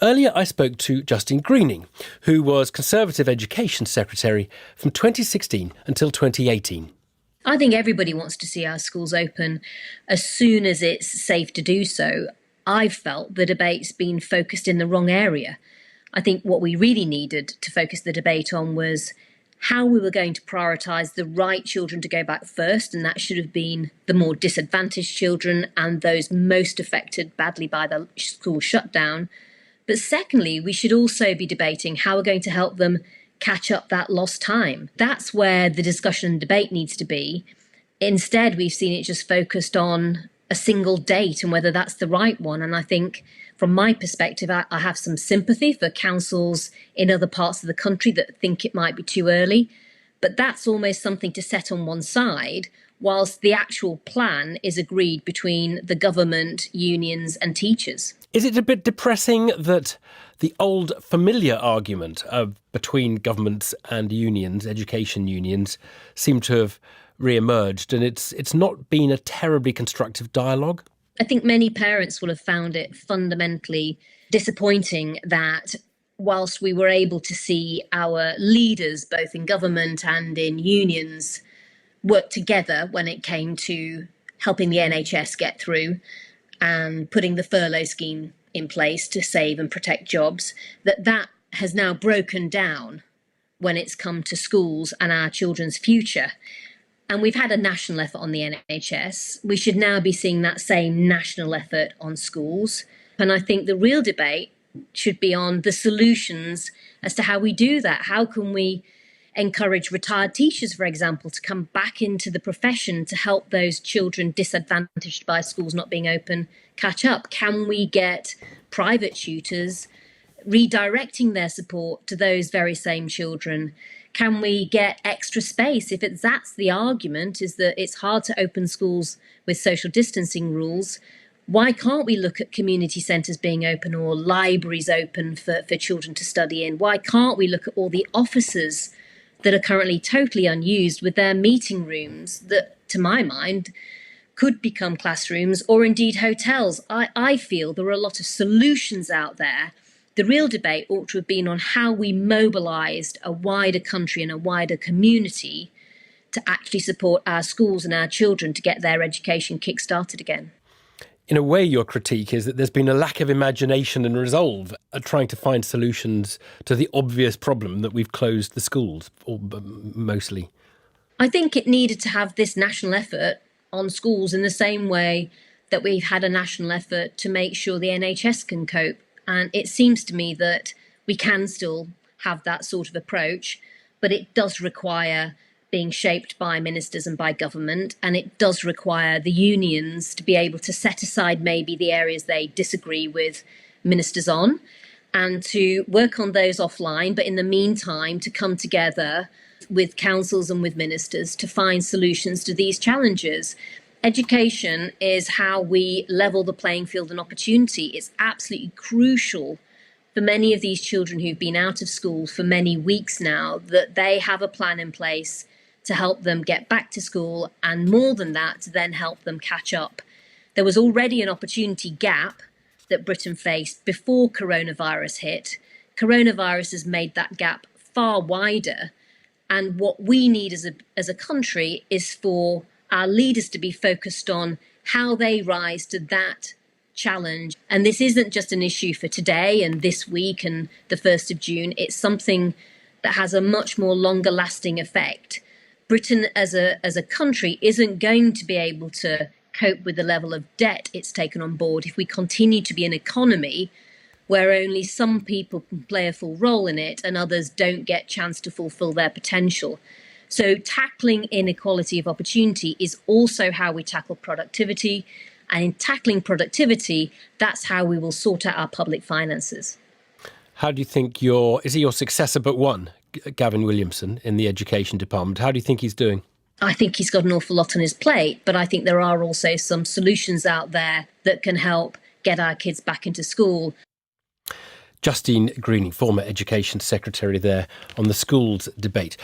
Earlier, I spoke to Justine Greening, who was Conservative Education Secretary from 2016 until 2018. I think everybody wants to see our schools open as soon as it's safe to do so. I've felt the debate's been focused in the wrong area. I think what we really needed to focus the debate on was how we were going to prioritise the right children to go back first, and that should have been the more disadvantaged children and those most affected badly by the school shutdown. But secondly, we should also be debating how we're going to help them catch up that lost time. That's where the discussion and debate needs to be. Instead, we've seen it just focused on a single date and whether that's the right one. And I think from my perspective, I have some sympathy for councils in other parts of the country that think it might be too early. But that's almost something to set on one side, whilst the actual plan is agreed between the government, unions and teachers. Is it a bit depressing that the old familiar argument between governments and unions, education unions, seem to have re-emerged, and it's not been a terribly constructive dialogue? I think many parents will have found it fundamentally disappointing that whilst we were able to see our leaders, both in government and in unions, work together when it came to helping the NHS get through and putting the furlough scheme in place to save and protect jobs, that has now broken down when it's come to schools and our children's future. And we've had a national effort on the NHS. We should now be seeing that same national effort on schools. And I think the real debate should be on the solutions as to how we do that. How can we encourage retired teachers, for example, to come back into the profession to help those children disadvantaged by schools not being open catch up? Can we get private tutors redirecting their support to those very same children? Can we get extra space? If that's the argument, is that it's hard to open schools with social distancing rules, why can't we look at community centres being open or libraries open for children to study in? Why can't we look at all the offices that are currently totally unused with their meeting rooms that, to my mind, could become classrooms or indeed hotels? I feel there are a lot of solutions out there. The real debate ought to have been on how we mobilised a wider country and a wider community to actually support our schools and our children to get their education kick-started again. In a way, your critique is that there's been a lack of imagination and resolve at trying to find solutions to the obvious problem that we've closed the schools, or mostly. I think it needed to have this national effort on schools in the same way that we've had a national effort to make sure the NHS can cope. And it seems to me that we can still have that sort of approach, but it does require being shaped by ministers and by government, and it does require the unions to be able to set aside maybe the areas they disagree with ministers on and to work on those offline, but in the meantime to come together with councils and with ministers to find solutions to these challenges. Education is how we level the playing field and opportunity. It's absolutely crucial for many of these children who've been out of school for many weeks now that they have a plan in place to help them get back to school, and more than that, to then help them catch up. There was already an opportunity gap that Britain faced before coronavirus hit. Coronavirus has made that gap far wider. And what we need as a country is for our leaders to be focused on how they rise to that challenge. And this isn't just an issue for today and this week and the 1st of June. It's something that has a much more longer lasting effect. Britain as a country isn't going to be able to cope with the level of debt it's taken on board if we continue to be an economy where only some people can play a full role in it and others don't get a chance to fulfill their potential. So tackling inequality of opportunity is also how we tackle productivity. And in tackling productivity, that's how we will sort out our public finances. How do you think is he your successor but one, Gavin Williamson, in the education department? How do you think he's doing? I think he's got an awful lot on his plate, but I think there are also some solutions out there that can help get our kids back into school. Justine Greening, former Education Secretary there on the schools debate.